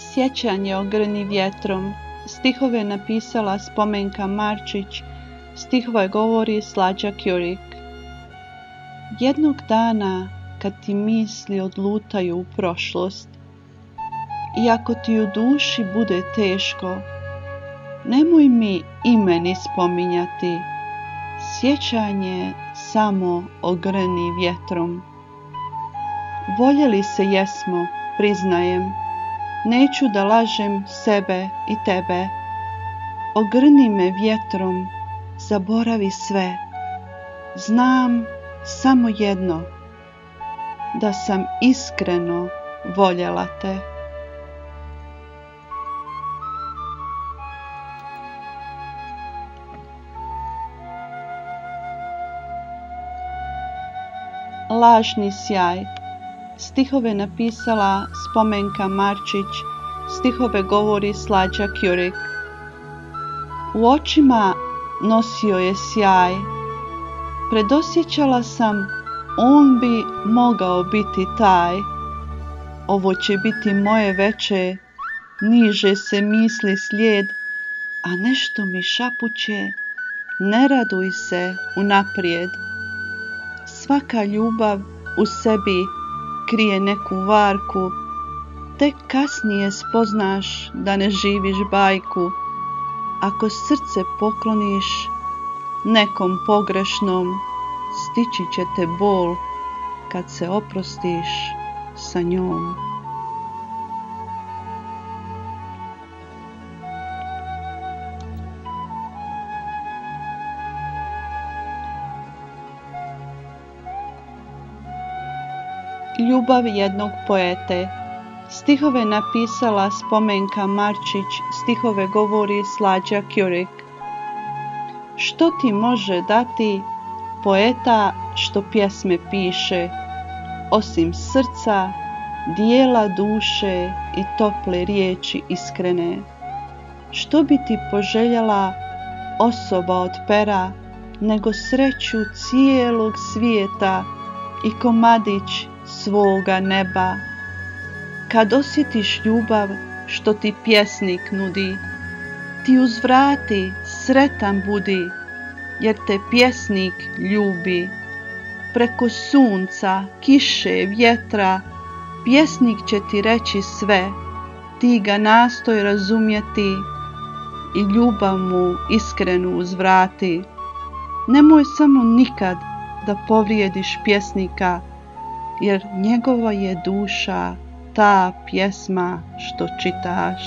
Sjećanje o grni vjetrom. Stihove napisala Spomenka Marčić, stihove govori Slađa Kjurik. Jednog dana, kad ti misli odlutaju u prošlost, i ako ti u duši bude teško, nemoj mi ime ni spominjati, sjećanje samo o grni vjetrom. Voljeli se jesmo, priznajem, neću da lažem sebe i tebe. Ogrni me vjetrom, zaboravi sve. Znam samo jedno, da sam iskreno voljela te. Lažni sjaj. Stihove napisala Spomenka Marčić, stihove govori Slađa Kjurik. U očima nosio je sjaj. Predosjećala sam, on bi mogao biti taj. Ovo će biti moje veče, niže se misli slijed, a nešto mi šapuće, ne raduj se unaprijed. Svaka ljubav u sebi krije neku varku, tek kasnije spoznaš da ne živiš bajku. Ako srce pokloniš nekom pogrešnom, stići će te bol kad se oprostiš sa njom. Ljubav jednog poete. Stihove napisala Spomenka Marčić, stihove govori Slađa Kjurik. Što ti može dati poeta što pjesme piše, osim srca, dijela duše i tople riječi iskrene? Što bi ti poželjela osoba od pera, nego sreću cijelog svijeta i komadić svoga neba? Kad osjetiš ljubav što ti pjesnik nudi, ti uzvrati, sretan budi, jer te pjesnik ljubi. Preko sunca, kiše, vjetra, pjesnik će ti reći sve, ti ga nastoj razumjeti i ljubav mu iskrenu uzvrati. Nemoj samo nikad da povrijediš pjesnika, jer njegova je duša ta pjesma što čitaš.